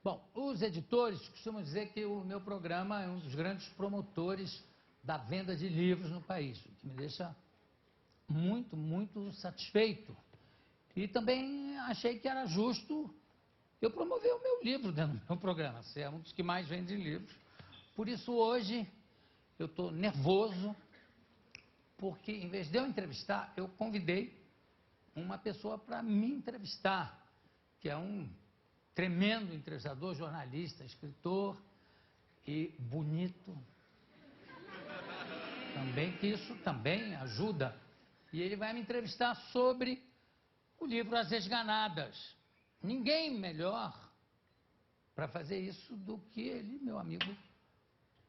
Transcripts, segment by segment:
Bom, os editores costumam dizer que o meu programa é um dos grandes promotores da venda de livros no país, o que me deixa muito, muito satisfeito. E também achei que era justo eu promover o meu livro dentro do meu programa. Você é um dos que mais vende livros. Por isso, hoje, eu estou nervoso, porque, em vez de eu entrevistar, eu convidei uma pessoa para me entrevistar, que é um tremendo entrevistador, jornalista, escritor e bonito. Também, que isso também ajuda. E ele vai me entrevistar sobre o livro As Esganadas. Ninguém melhor para fazer isso do que ele, meu amigo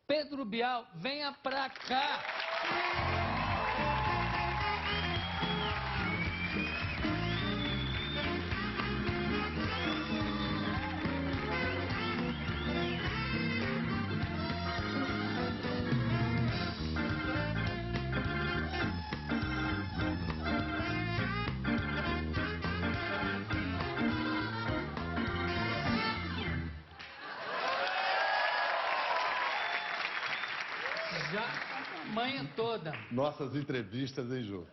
Pedro Bial. Venha pra cá! Já a manhã toda. Nossas entrevistas, hein, Jô?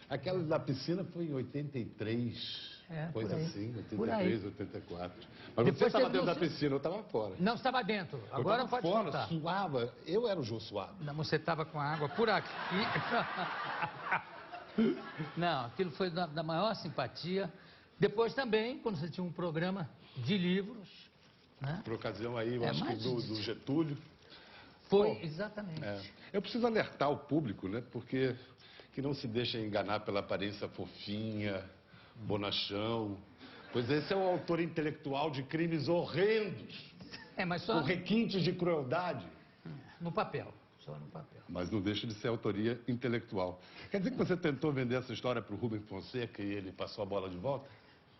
Aquela da piscina foi em 83, coisa assim, 83, 84. Mas Depois você estava teve dentro da você- piscina, eu estava fora. Não, estava dentro. Agora eu pode fora, contar. suava. Eu era o Jô suado. Não, você estava com a água por aqui. Não, aquilo foi da maior simpatia. Depois também, quando você tinha um programa de livros, né? Por ocasião aí, eu acho que mas- do Getúlio. Foi, Bom, exatamente. Eu preciso alertar o público, né? Porque que não se deixa enganar pela aparência fofinha, bonachão. Pois esse é um autor intelectual de crimes horrendos, Mas com só requintes de crueldade. no papel. Só no papel. Mas não deixa de ser autoria intelectual. Quer dizer que você tentou vender essa história para o Rubem Fonseca e ele passou a bola de volta?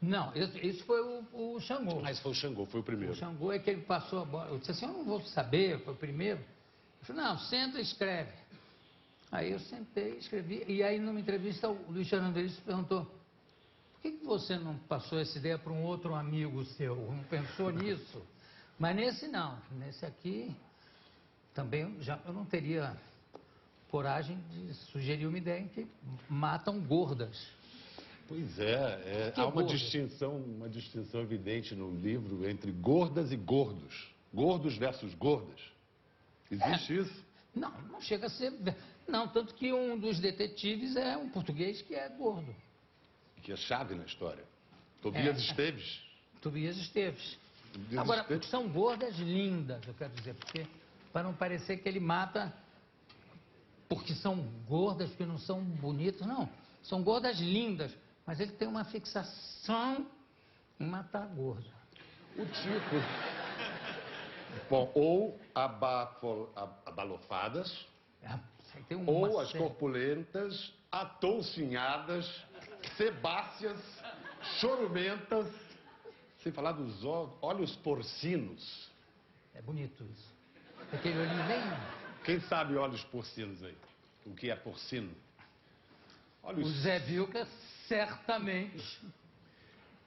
Não, isso foi o Xangô. Mas foi o Xangô, foi o primeiro. O Xangô é que ele passou a bola. Eu disse assim, eu não vou saber, foi o primeiro. Ele falou, não, senta e escreve. Aí eu sentei, escrevi, e aí numa entrevista o Luiz Fernando Veríssimo perguntou, por que você não passou essa ideia para um outro amigo seu? Não pensou nisso? Mas nesse não, nesse aqui também eu não teria coragem de sugerir uma ideia em que matam gordas. Pois é, Que há uma gordo? distinção evidente no livro entre gordas e gordos. Gordos versus gordas. Existe isso? Não chega a ser... Não, tanto que um dos detetives é um português que é gordo. Que é chave na história. Tobias Esteves. Tobias Esteves. Tobias Agora, Esteves. são gordas lindas, eu quero dizer, porque para não parecer que ele mata porque são gordas, porque não são bonitas, não. São gordas lindas, mas ele tem uma fixação em matar gordo. O tipo. Bom, ou abalofadas, Tem uma ou as série. corpulentas, atoucinhadas, sebáceas, chorumentas, sem falar dos olhos porcinos. É bonito isso. Aquele olhinho bem... Quem sabe olhos porcinos aí? O que é porcino? Olhos... O Zé Vilca, certamente.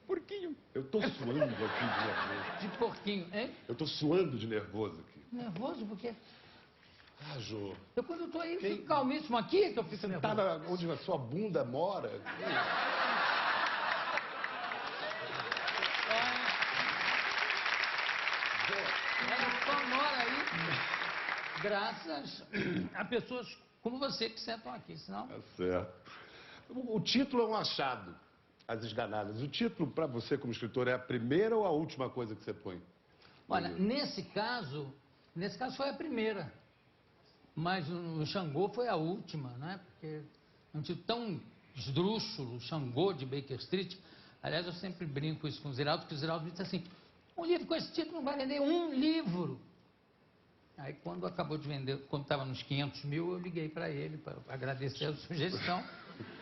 Porquinho. Eu tô suando aqui de nervoso. De porquinho, hein? Eu tô suando de nervoso aqui. Nervoso porque... Ah, Jô. Eu quando eu tô aí, fico calmíssimo aqui, que eu fico nervoso. Tá onde a sua bunda mora. Ela só mora aí graças a pessoas como você que sentam aqui, senão... Tá certo. O título é um achado, As Esganadas. O título, para você como escritor, é a primeira ou a última coisa que você põe? Olha, nesse caso foi a primeira. Mas o Xangô foi a última, né? Porque é um título tão esdrúxulo, Xangô de Baker Street. Aliás, eu sempre brinco isso com o Ziraldo, porque o Ziraldo disse assim, um livro com esse título não vai vender um livro. Aí quando acabou de vender, quando estava nos 500 mil, eu liguei para ele para agradecer a sugestão.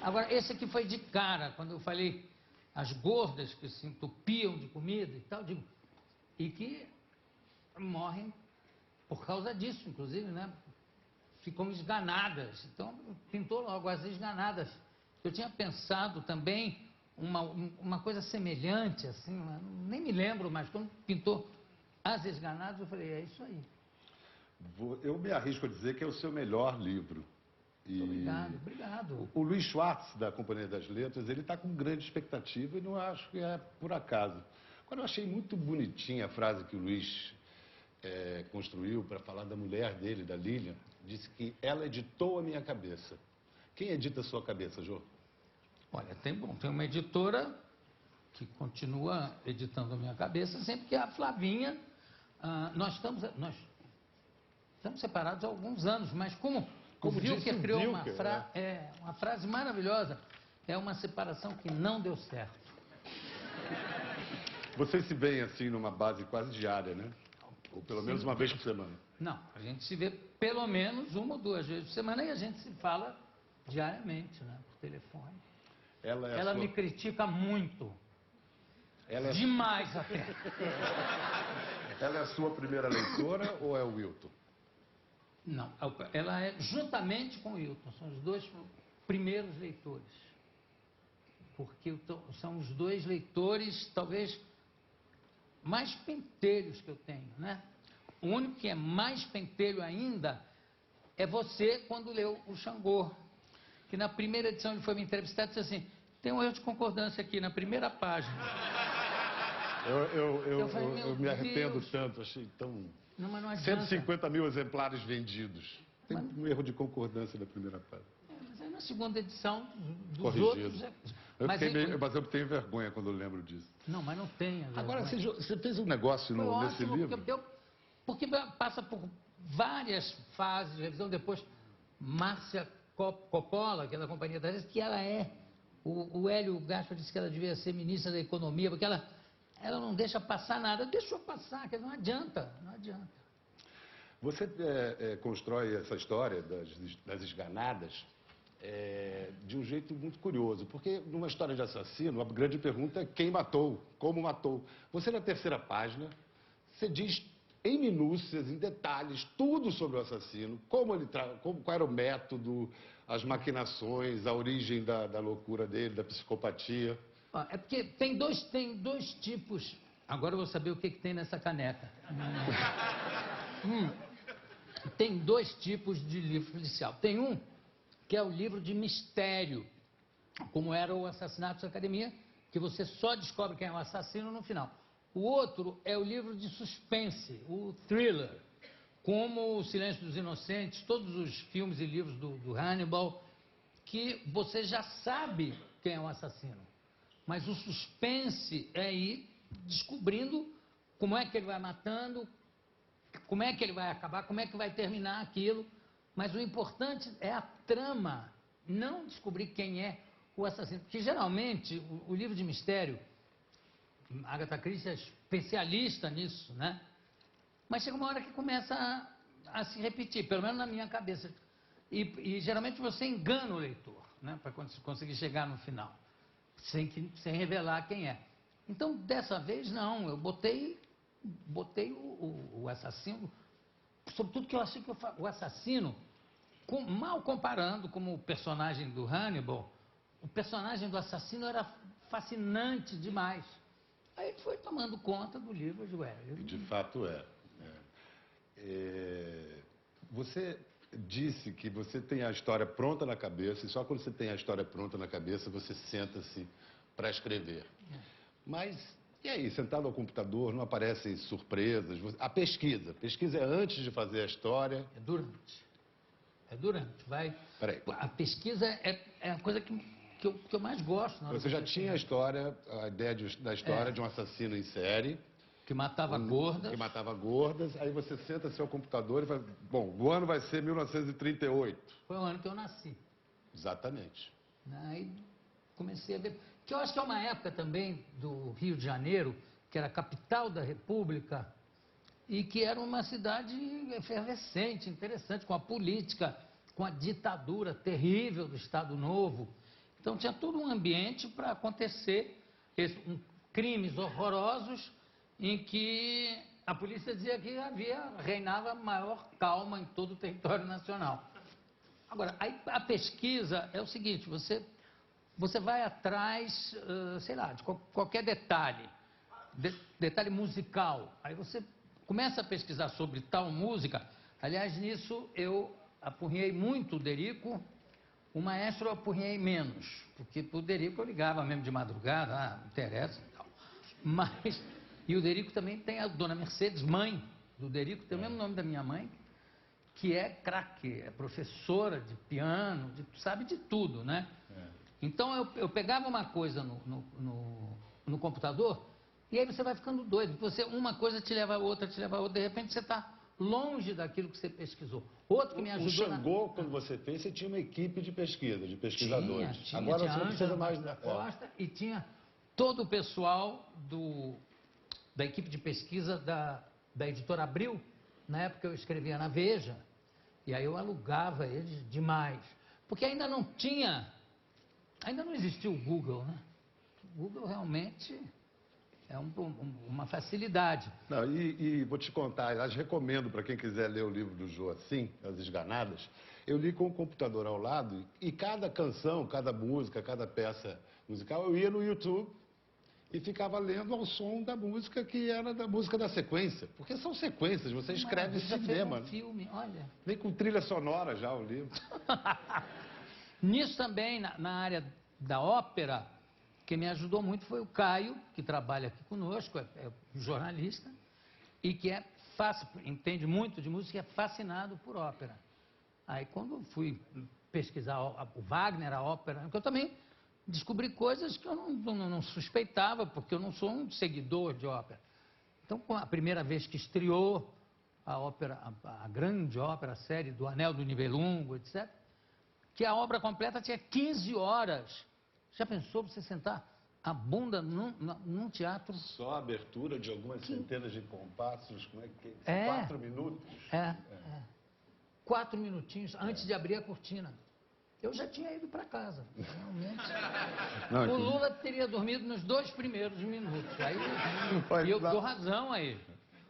Agora, esse aqui foi de cara, quando eu falei as gordas que se entupiam de comida e tal, digo, e que morrem por causa disso, inclusive, né? Ficam esganadas. Então, pintou logo As Esganadas. Eu tinha pensado também uma coisa semelhante, assim, nem me lembro mais. Quando pintou As Esganadas, eu falei, é isso aí. Eu me arrisco a dizer que é o seu melhor livro. E Obrigado, obrigado. o Luiz Schwartz, da Companhia das Letras, ele está com grande expectativa e não acho que é por acaso. Quando eu achei muito bonitinha a frase que o Luiz construiu para falar da mulher dele, da Lilian, disse que ela editou a minha cabeça. Quem edita a sua cabeça, Jô? Olha, tem uma editora que continua editando a minha cabeça, sempre que é a Flavinha. Nós estamos separados há alguns anos, mas como o Wilker criou uma frase maravilhosa, é uma separação que não deu certo. Vocês se veem assim numa base quase diária, né? Ou pelo menos uma vez por semana? Não, a gente se vê pelo menos 1 ou 2 vezes por semana e a gente se fala diariamente, né, por telefone. Ela me critica muito. Demais até. Ela é a sua primeira leitora ou é o Wilton? Não, ela é juntamente com o Wilton, são os 2 primeiros leitores. Porque são os 2 leitores, talvez, mais pentelhos que eu tenho, né? O único que é mais pentelho ainda é você, quando leu o Xangô. Que na primeira edição ele foi me entrevistar e disse assim, tem um erro de concordância aqui na primeira página. Eu me arrependo tanto, achei tão... Não, mas não adianta. 150 mil exemplares vendidos. Tem um erro de concordância na primeira página. Mas aí na segunda edição dos corrigido. outros... Mas eu tenho vergonha quando eu lembro disso. Não, mas não tenha vergonha. Agora, você fez um negócio nesse livro? Porque passa por várias fases de revisão. Depois, Márcia Coppola, que é da Companhia das Letras, que ela é... O Hélio Gaspar disse que ela devia ser ministra da Economia, porque ela não deixa passar nada. Deixou passar, que não adianta, não adianta. Você constrói essa história das esganadas de um jeito muito curioso, porque numa história de assassino, a grande pergunta é quem matou, como matou. Você, na terceira página, você diz em minúcias, em detalhes, tudo sobre o assassino, qual era o método, as maquinações, a origem da loucura dele, da psicopatia. É porque tem dois tipos. Agora eu vou saber o que tem nessa caneca. Tem 2 tipos de livro policial. Tem um que é o livro de mistério, como era o Assassinatos da Academia, que você só descobre quem é o assassino no final. O outro é o livro de suspense, o thriller, como O Silêncio dos Inocentes, todos os filmes e livros do Hannibal, que você já sabe quem é o assassino. Mas o suspense é ir descobrindo como é que ele vai matando, como é que ele vai acabar, como é que vai terminar aquilo. Mas o importante é a trama, não descobrir quem é o assassino. Porque geralmente o livro de mistério, Agatha Christie é especialista nisso, né? Mas chega uma hora que começa a se repetir, pelo menos na minha cabeça. E geralmente você engana o leitor, né? Para conseguir chegar no final, sem revelar quem é. Então, dessa vez, não. Eu botei o assassino, sobretudo que eu achei que o assassino, mal comparando como o personagem do Hannibal, o personagem do assassino era fascinante demais. Aí ele foi tomando conta do livro, Joelho. De fato Você disse que você tem a história pronta na cabeça, e só quando você tem a história pronta na cabeça, você senta-se para escrever. Mas, e aí, sentado ao computador, não aparecem surpresas? A pesquisa é antes de fazer a história? É durante. Peraí. A pesquisa é a coisa que eu mais gosto. Você já tinha a ideia da história de um assassino em série. Que matava gordas. Aí você senta-se ao computador e fala, bom, o ano vai ser 1938. Foi o ano que eu nasci. Exatamente. Aí comecei a ver. Que eu acho que é uma época também do Rio de Janeiro, que era a capital da República, e que era uma cidade efervescente, interessante, com a política, com a ditadura terrível do Estado Novo. Então tinha todo um ambiente para acontecer crimes horrorosos em que a polícia dizia que reinava maior calma em todo o território nacional. Agora, a pesquisa é o seguinte, você você vai atrás, sei lá, de qualquer detalhe, detalhe musical. Aí você começa a pesquisar sobre tal música. Aliás, nisso eu apurrinhei muito o Derico, o maestro eu apurrinhei menos, porque pro Derico eu ligava mesmo de madrugada, não interessa e tal. Mas, e o Derico também tem a dona Mercedes, mãe do Derico, tem o mesmo nome da minha mãe, que é craque, é professora de piano, sabe de tudo, né? Então eu pegava uma coisa no computador e aí você vai ficando doido. Uma coisa te leva a outra, te leva a outra, de repente você está longe daquilo que você pesquisou. Outro que me ajudou... O Xangô, quando você fez, você tinha uma equipe de pesquisa, de pesquisadores. Tinha Agora você não precisa Ângela mais... da Costa e tinha todo o pessoal da equipe de pesquisa da editora Abril. Na época eu escrevia na Veja, e aí eu alugava eles demais. Porque ainda não existia o Google, né? O Google realmente é uma facilidade. Não, e vou te contar, aliás, recomendo para quem quiser ler o livro do Jô assim, As Esganadas, eu li com o computador ao lado e cada canção, cada música, cada peça musical, eu ia no YouTube e ficava lendo ao som da música que era da música da sequência. Porque são sequências, você escreve cinema. Fez um filme, olha. Vem com trilha sonora já o livro. Nisso também, na área da ópera, quem me ajudou muito foi o Caio, que trabalha aqui conosco, é jornalista, e que entende muito de música e é fascinado por ópera. Aí quando eu fui pesquisar o Wagner, a ópera, eu também descobri coisas que eu não suspeitava, porque eu não sou um seguidor de ópera. Então, a primeira vez que estreou a ópera, a grande ópera, a série do Anel do Nibelungo, etc., que a obra completa tinha 15 horas. Já pensou você sentar a bunda num teatro? Só a abertura de algumas centenas de compassos, como é que é? 4 minutos? 4 minutinhos antes de abrir a cortina. Eu já tinha ido para casa, realmente. O Lula teria dormido nos 2 primeiros minutos. Aí eu dou razão a ele.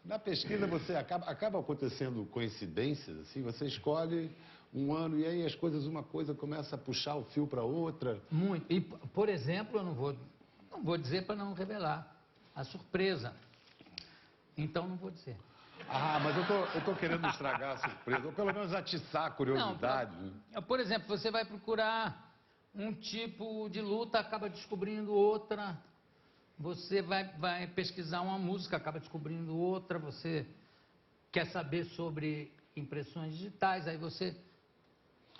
Na pesquisa você acaba acontecendo coincidências, assim, você escolhe um ano e aí as coisas, uma coisa começa a puxar o fio para outra. Muito. E, por exemplo, eu não vou dizer para não revelar a surpresa. Então não vou dizer. Ah, mas eu tô querendo estragar a surpresa, ou pelo menos atiçar a curiosidade. Por exemplo, você vai procurar um tipo de luta, acaba descobrindo outra. Você vai pesquisar uma música, acaba descobrindo outra. Você quer saber sobre impressões digitais, aí você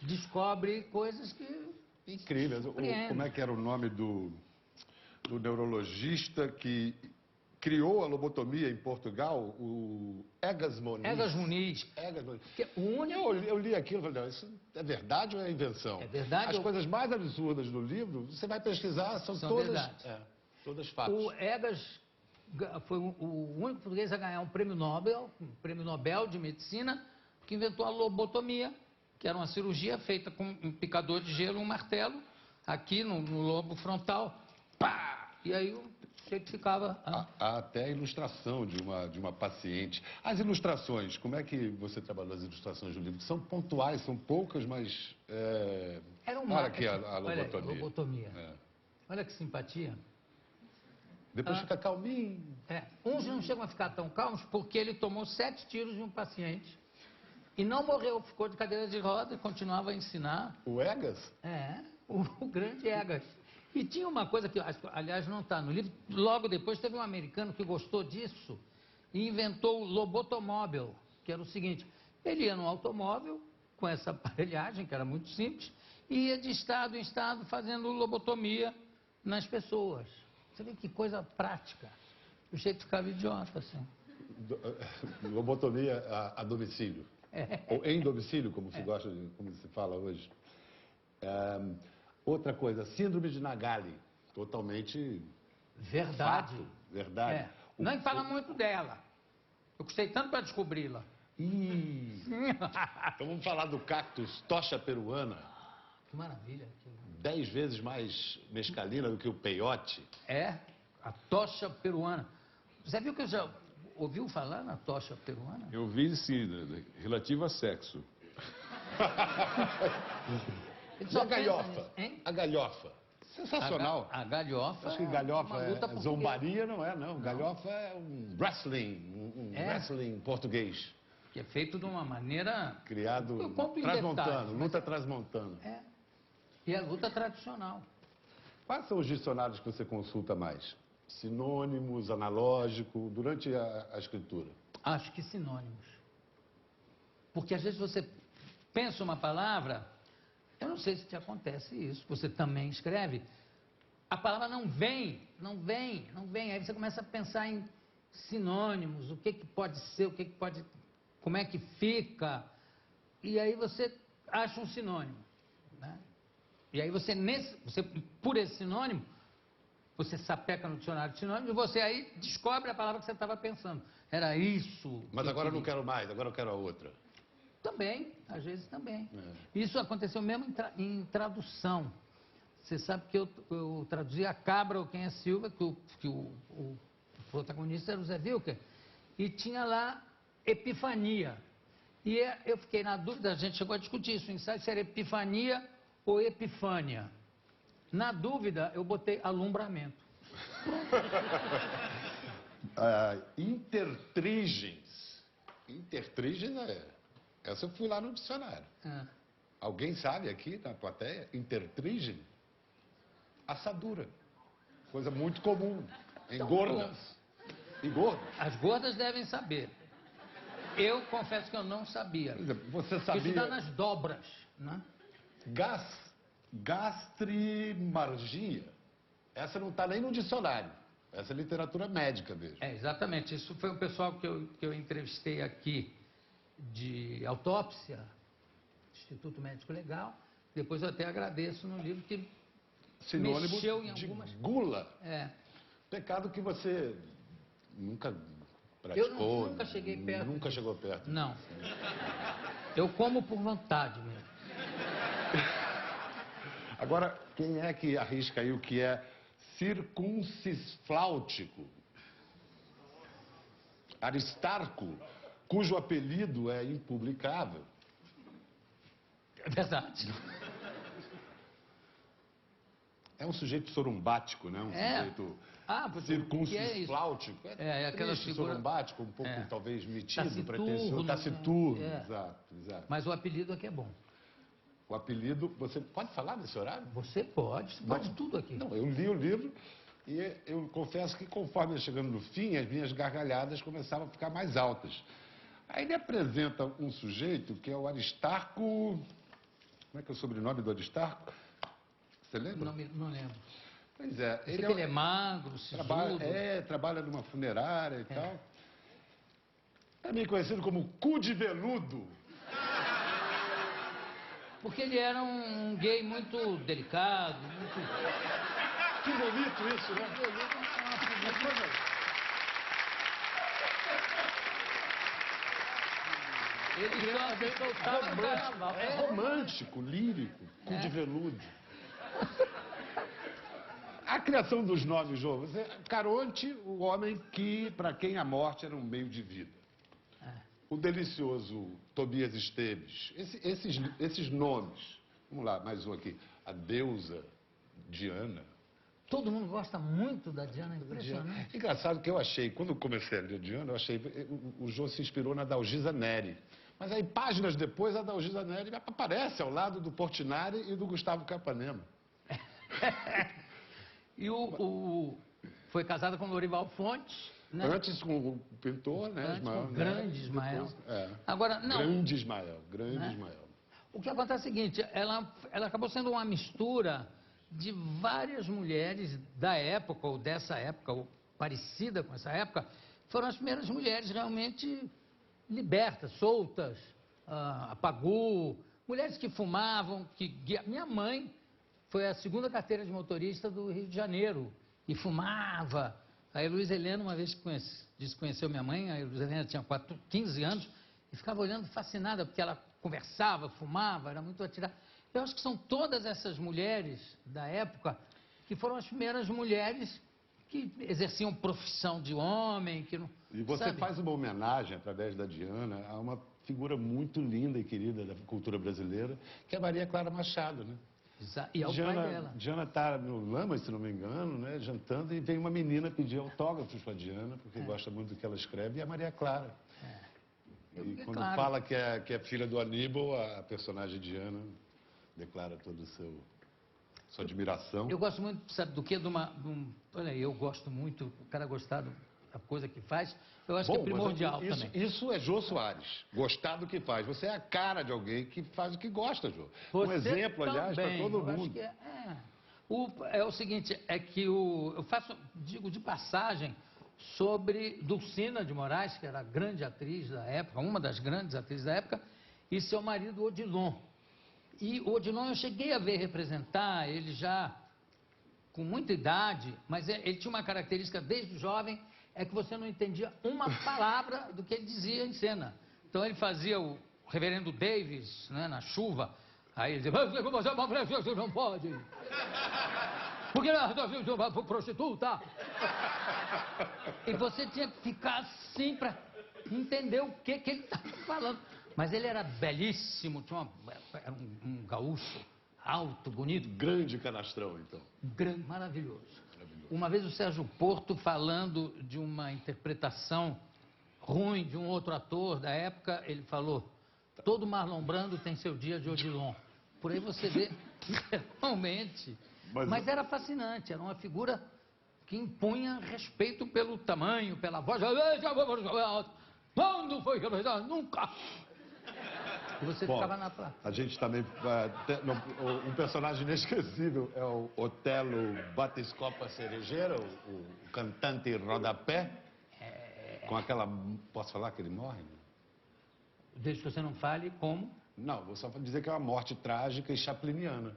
descobre coisas que... Incrível. Como é que era o nome do neurologista que criou a lobotomia em Portugal? O Egas Muniz. Egas Muniz. Que o único... Eu li aquilo e falei, não, isso é verdade ou é invenção? É verdade. As coisas mais absurdas do livro, você vai pesquisar, são todas... Todas fatos. O Egas foi o único português a ganhar um prêmio Nobel de Medicina, que inventou a lobotomia, que era uma cirurgia feita com um picador de gelo e um martelo, aqui no lobo frontal, pá! E aí o sujeito ficava... Há até a ilustração de uma paciente. As ilustrações, como é que você trabalhou as ilustrações do livro? São pontuais, são poucas, mas... Era olha aqui a lobotomia. Olha, lobotomia. Olha que simpatia. Depois fica calminho. Uns não chegam a ficar tão calmos porque ele tomou 7 tiros de um paciente e não morreu, ficou de cadeira de roda e continuava a ensinar. O Egas? O grande Egas. E tinha uma coisa que, aliás, não está no livro, logo depois teve um americano que gostou disso e inventou o lobotomóvel, que era o seguinte, ele ia no automóvel com essa aparelhagem, que era muito simples, e ia de estado em estado fazendo lobotomia nas pessoas. Você vê que coisa prática. O jeito ficava idiota, assim. Lobotomia a domicílio. Ou em domicílio, como se gosta, como se fala hoje. Outra coisa, síndrome de Nagali. Totalmente... Verdade. Fato, verdade. Não fala muito dela. Eu gostei tanto para descobri-la. Então vamos falar do cactus tocha peruana. Que maravilha. 10 vezes mais mescalina do que o peiote. A tocha peruana. Você viu que eu já ouviu falar na tocha peruana? Eu vi sim, relativo a sexo. E a galhofa? A galhofa. Sensacional. A galhofa. Acho que é galhofa uma luta é portuguesa. zombaria, não é, não. Galhofa é um wrestling, um É. wrestling português. Que é feito de uma maneira. Criado Eu conto em transmontano, detalhes, mas luta transmontana. É. E é luta tradicional. Quais são os dicionários que você consulta mais? Sinônimos, analógico, durante a escritura? Acho que sinônimos. Porque às vezes você pensa uma palavra, eu não sei se te acontece isso, você também escreve, a palavra não vem. Aí você começa a pensar em sinônimos, o que pode ser, o que pode, como é que fica, e aí você acha um sinônimo, né? E aí você por esse sinônimo, você sapeca no dicionário de sinônimos e você aí descobre a palavra que você estava pensando. Era isso. Mas que agora eu não queria. quero mais, agora eu quero a outra. Também, às vezes também. É. Isso aconteceu mesmo em tradução. Você sabe que eu traduzi a Cabra ou Quem é Silva, que o protagonista era o Zé Wilker, e tinha lá Epifania. E eu fiquei na dúvida, a gente chegou a discutir isso, o ensaio se era Epifania ou Epifânia. Na dúvida, eu botei alumbramento. Intertrigens. Intertrigens essa eu fui lá no dicionário. Ah, Alguém sabe aqui na plateia? Intertrigem? Assadura. Coisa muito comum. Em gordas. Em gordos. as gordas devem saber. Eu confesso que eu não sabia. Por exemplo, você Porque isso dá sabia nas dobras, né? gastrimargia? Essa não está nem no dicionário. Essa é literatura médica mesmo. É, exatamente. Isso foi o pessoal que eu entrevistei aqui de autópsia, Instituto Médico Legal. Depois eu até agradeço no livro que Sinônimo mexeu em de algumas... gula. É, Pecado que você nunca eu praticou. nunca cheguei perto Nunca disso. chegou perto. Não. Eu como por vontade mesmo. Agora, quem é que arrisca aí o que é circuncisfláutico? Aristarco, cujo apelido é impublicável. É verdade. É um sujeito sorumbático, né? Um É. sujeito Porque é isso? circuncisfláutico. É aquela triste, figura... sorumbático, um pouco É. talvez metido, Taciturno, pretensioso, né? taciturno. É. Exato. Mas o apelido aqui é bom. O apelido, você pode falar nesse horário? Você pode tudo aqui. Não, eu li o livro e eu confesso que conforme ia chegando no fim, as minhas gargalhadas começavam a ficar mais altas. Aí ele apresenta um sujeito que é o Aristarco... Como é que é o sobrenome do Aristarco? Você lembra? Não lembro. Pois é. Eu sei que ele é magro, trabalha, sisudo. trabalha numa funerária e tal. Também conhecido como cu de veludo. Porque ele era um gay muito delicado, muito... Que bonito isso, né? Ele soltava no carnaval. É romântico, lírico, cu de veludo. A criação dos nomes, João. Caronte, o homem que, para quem a morte era um meio de vida. O delicioso Tobias Esteves. Esses nomes. Vamos lá, mais um aqui. A deusa Diana. Todo mundo gosta muito da Diana, é impressionante. Engraçado que eu achei, quando eu comecei a ler Diana, eu achei, o João se inspirou na Dalgisa Neri. Mas aí, páginas depois, a Dalgisa Neri aparece ao lado do Portinari e do Gustavo Capanema. E foi casada com Lorival Fontes, né? Antes com o pintor, né? Antes Ismael, com o grande né? Ismael. Depois, Agora, não. Grande Ismael, grande Né? Ismael. O que acontece é o seguinte, ela acabou sendo uma mistura de várias mulheres da época, ou dessa época, ou parecida com essa época, foram as primeiras mulheres realmente libertas, soltas, a Pagu, mulheres que fumavam, Minha mãe foi a segunda carteira de motorista do Rio de Janeiro, e fumava. A Luiz Helena, uma vez disse que conheceu minha mãe, a Luiz Helena tinha 15 anos, e ficava olhando fascinada, porque ela conversava, fumava, era muito atirada. Eu acho que são todas essas mulheres da época que foram as primeiras mulheres que exerciam profissão de homem, que não... E você sabe? faz uma homenagem, através da Diana, a uma figura muito linda e querida da cultura brasileira, que é a Maria Clara Machado, né? E é o pai dela. Diana está no Lamas, se não me engano, né, jantando, e vem uma menina pedir autógrafos para Diana, porque gosta muito do que ela escreve, e a Maria Clara. E quando fala que é filha do Aníbal, a personagem Diana declara toda sua admiração. Eu gosto muito, sabe do quê? Olha, eu gosto muito, o cara gostar da coisa que faz, eu acho que é primordial também. Isso é Jô Soares, gostar do que faz. Você é a cara de alguém que faz o que gosta, Jô. Um exemplo, aliás, para todo mundo. É o seguinte, é que eu digo de passagem, sobre Dulcina de Moraes, que era a grande atriz da época, uma das grandes atrizes da época, e seu marido Odilon. E o Odilon eu cheguei a ver representar, ele já com muita idade, mas ele tinha uma característica desde jovem, é que você não entendia uma palavra do que ele dizia em cena. Então ele fazia o reverendo Davis, né, na chuva, aí ele dizia, você não pode, porque não vai para prostituta. E você tinha que ficar assim para entender o que ele estava falando. Mas ele era belíssimo, era um gaúcho, alto, bonito. Grande canastrão, então. Grande, maravilhoso. Uma vez o Sérgio Porto, falando de uma interpretação ruim de um outro ator da época, ele falou, todo Marlon Brando tem seu dia de Odilon. Por aí você vê, realmente. Mas era fascinante, era uma figura que impunha respeito pelo tamanho, pela voz. Quando foi que eu pensava? Nunca! E você ficava na placa. A gente também... um personagem inesquecível é o Otelo Batiscopa Cerejeira, o cantante rodapé. Com aquela... Posso falar que ele morre? Desde que você não fale como? Não, vou só dizer que é uma morte trágica e chapliniana.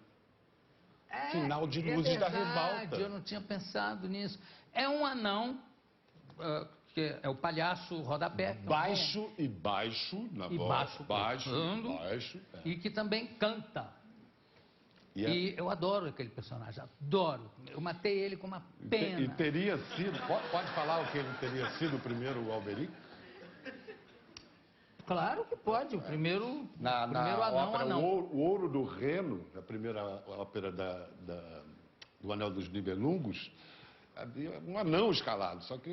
Final de Luzes da Ribalta. Eu não tinha pensado nisso. É um anão... que é o palhaço rodapé. Baixo e baixo na voz. Baixo. E que também canta. E eu adoro aquele personagem, adoro. Eu matei ele com uma pena. E teria sido... Pode falar o que ele teria sido o primeiro Alberic? Claro que pode. O primeiro anão. O Ouro do Reno, a primeira ópera do Anel dos Nibelungos, havia um anão escalado, só que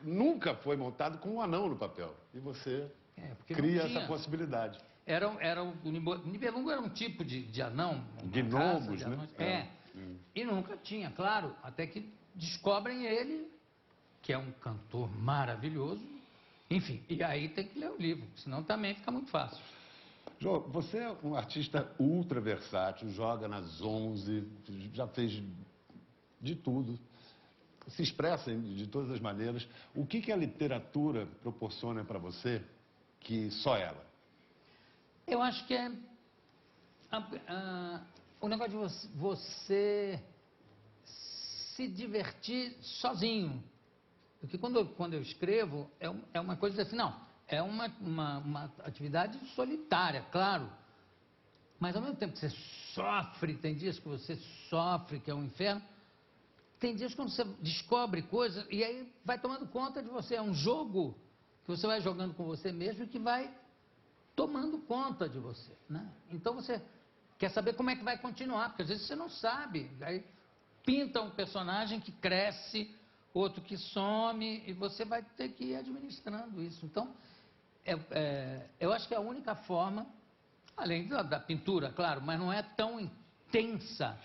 nunca foi montado com um anão no papel. E você cria essa possibilidade. O Nibelungo era um tipo de anão. Gnomos, né? E nunca tinha, claro, até que descobrem ele, que é um cantor maravilhoso. Enfim, e aí tem que ler o livro, senão também fica muito fácil. Jô, você é um artista ultra versátil, joga nas 11, já fez de tudo. Se expressa de todas as maneiras. O que a literatura proporciona para você que só ela? Eu acho que é o negócio de você se divertir sozinho. Porque quando eu escrevo, é uma coisa assim, não, é uma atividade solitária, claro. Mas ao mesmo tempo que você sofre, tem dias que você sofre, que é um inferno, tem dias quando você descobre coisas e aí vai tomando conta de você. É um jogo que você vai jogando com você mesmo e que vai tomando conta de você, né? Então você quer saber como é que vai continuar, porque às vezes você não sabe. Aí pinta um personagem que cresce, outro que some, e você vai ter que ir administrando isso. Então, eu acho que é a única forma, além da pintura, claro, mas não é tão intensa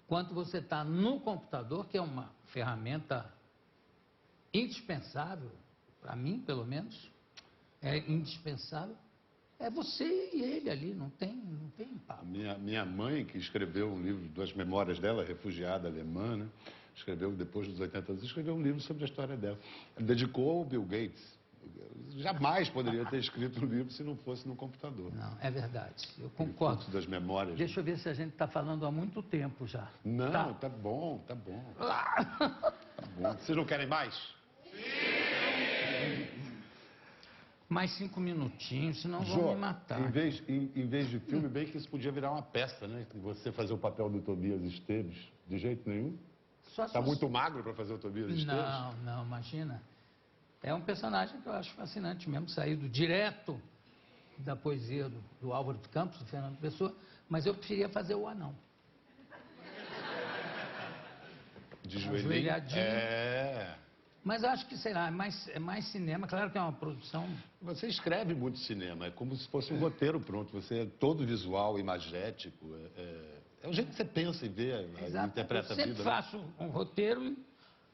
quanto você está no computador, que é uma ferramenta indispensável, para mim, pelo menos, é indispensável. É você e ele ali, não tem papo. Minha mãe, que escreveu um livro das memórias dela, refugiada alemã, né? Escreveu, depois dos 80 anos, escreveu um livro sobre a história dela. Dedicou ao Bill Gates. Jamais poderia ter escrito um livro se não fosse no computador. Não, é verdade. Eu concordo. Das memórias. Deixa eu ver se a gente está falando há muito tempo já. Não, tá bom. Tá bom. Vocês não querem mais? Mais 5 minutinhos, senão vão me matar. Em vez de filme, bem que isso podia virar uma peça, né? Você fazer o papel do Tobias Esteves. De jeito nenhum. Está muito magro para fazer o Tobias Esteves? Não, imagina. É um personagem que eu acho fascinante mesmo, saído direto da poesia do Álvaro de Campos, do Fernando Pessoa, mas eu preferia fazer o anão. de joelhinho. Ajoelhadinho. É. Mas eu acho que, sei lá, é mais cinema. Claro que é uma produção... Você escreve muito cinema, é como se fosse um roteiro pronto. Você é todo visual, imagético. É o jeito que você pensa e vê, interpreta a vida. Eu sempre faço um roteiro e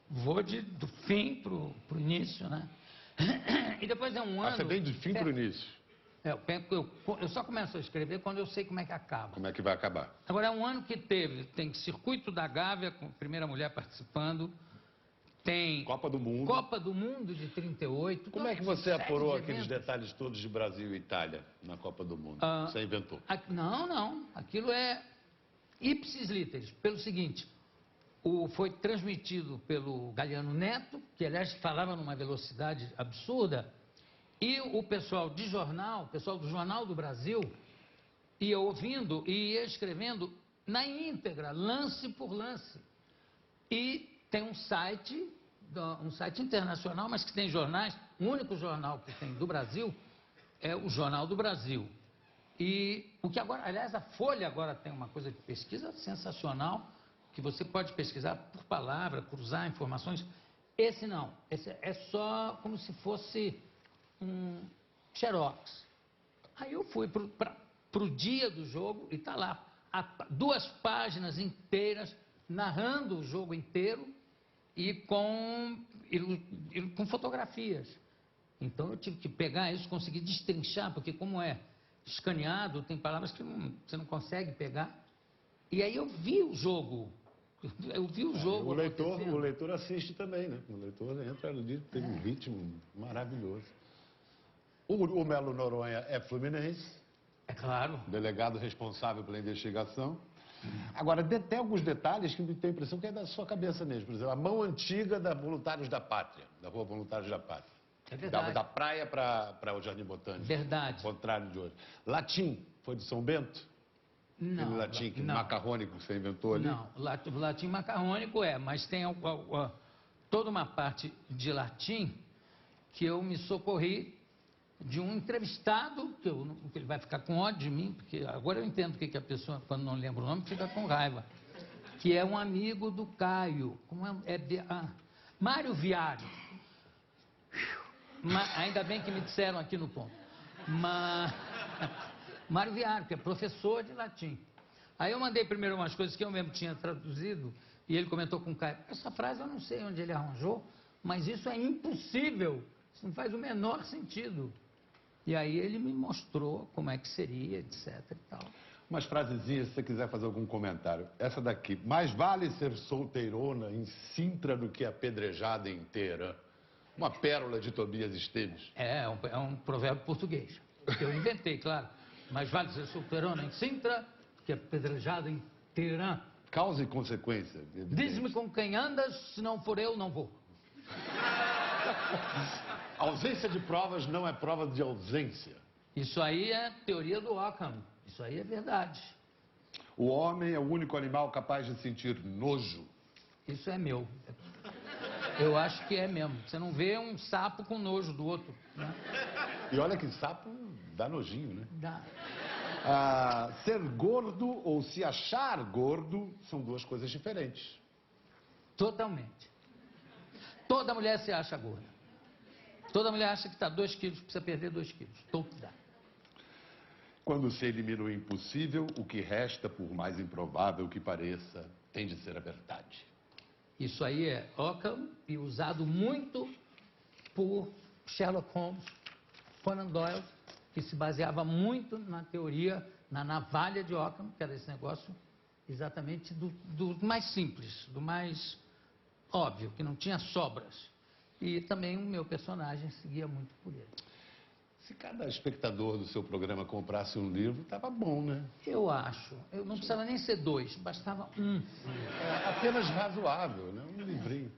vou do fim pro início, né? E depois é um ano... Você vem do fim pro início. Eu só começo a escrever quando eu sei como é que acaba. Como é que vai acabar? Agora, é um ano que tem Circuito da Gávea, com a primeira mulher participando, tem Copa do Mundo. Copa do Mundo de 38. Como é que você apurou aqueles eventos. detalhes todos de Brasil e Itália na Copa do Mundo? Você inventou? Não. Aquilo é ipsis literis. Pelo seguinte, foi transmitido pelo Galiano Neto, que, aliás, falava numa velocidade absurda, e o pessoal de jornal, o pessoal do Jornal do Brasil, ia ouvindo e ia escrevendo na íntegra, lance por lance. E tem um site internacional, mas que tem jornais. O único jornal que tem do Brasil é o Jornal do Brasil. E o que agora, aliás, a Folha agora tem uma coisa de pesquisa sensacional, que você pode pesquisar por palavra, cruzar informações. Esse não, esse é só como se fosse um xerox. Aí eu fui para o dia do jogo e está lá, 2 páginas inteiras, narrando o jogo inteiro e com fotografias. Então eu tive que pegar isso, conseguir destrinchar, porque como é escaneado, tem palavras que você não consegue pegar. E aí eu vi o jogo. O leitor assiste também, né? O leitor entra ali, tem um ritmo maravilhoso. O Melo Noronha é fluminense. É claro. Delegado responsável pela investigação. Agora, tem alguns detalhes que me tem a impressão que é da sua cabeça mesmo. Por exemplo, a mão antiga da Voluntários da Pátria, da Rua Voluntários da Pátria. É verdade. Da praia para o Jardim Botânico. Verdade. Ao contrário de hoje. Latim, foi de São Bento? Não. Aquele latim macarrônico que você inventou ali? Não, o latim macarrônico mas tem toda uma parte de latim que eu me socorri de um entrevistado, que ele vai ficar com ódio de mim, porque agora eu entendo que a pessoa, quando não lembra o nome, fica com raiva, que é um amigo do Caio, Mário Viário. Ainda bem que me disseram aqui no ponto. Mário Viário, que é professor de latim. Aí eu mandei primeiro umas coisas que eu mesmo tinha traduzido, e ele comentou com o Caio, essa frase eu não sei onde ele arranjou, mas isso é impossível, isso não faz o menor sentido. E aí ele me mostrou como é que seria, etc e tal. Umas frasezinhas, se você quiser fazer algum comentário. Essa daqui, mais vale ser solteirona em Sintra do que apedrejada inteira. Uma pérola de Tobias Esteves. É um provérbio português, que eu inventei, claro. Mais vale ser solteirona em Sintra do que apedrejada inteira. Causa e consequência. Diz-me com quem andas, se não for eu, não vou. A ausência de provas não é prova de ausência. Isso aí é teoria do Ockham. Isso aí é verdade. O homem é o único animal capaz de sentir nojo. Isso é meu. Eu acho que é mesmo. Você não vê um sapo com nojo do outro, né? E olha que sapo dá nojinho, né? Dá. Ser gordo ou se achar gordo são 2 coisas diferentes. Totalmente. Toda mulher se acha gorda. Toda mulher acha que está 2 quilos, precisa perder 2 quilos. Toda. Quando se elimina o impossível, o que resta, por mais improvável que pareça, tem de ser a verdade. Isso aí é Ockham e usado muito por Sherlock Holmes, Conan Doyle, que se baseava muito na teoria, na navalha de Ockham, que era esse negócio exatamente do mais simples, do mais óbvio, que não tinha sobras. E também o meu personagem seguia muito por ele. Se cada espectador do seu programa comprasse um livro, estava bom, né? Eu acho. Eu não precisava nem ser 2, bastava 1. É apenas razoável, né? Um livrinho.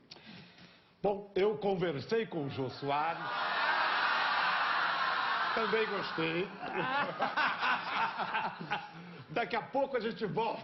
Bom, eu conversei com o Jô Soares. Também gostei. Daqui a pouco a gente volta.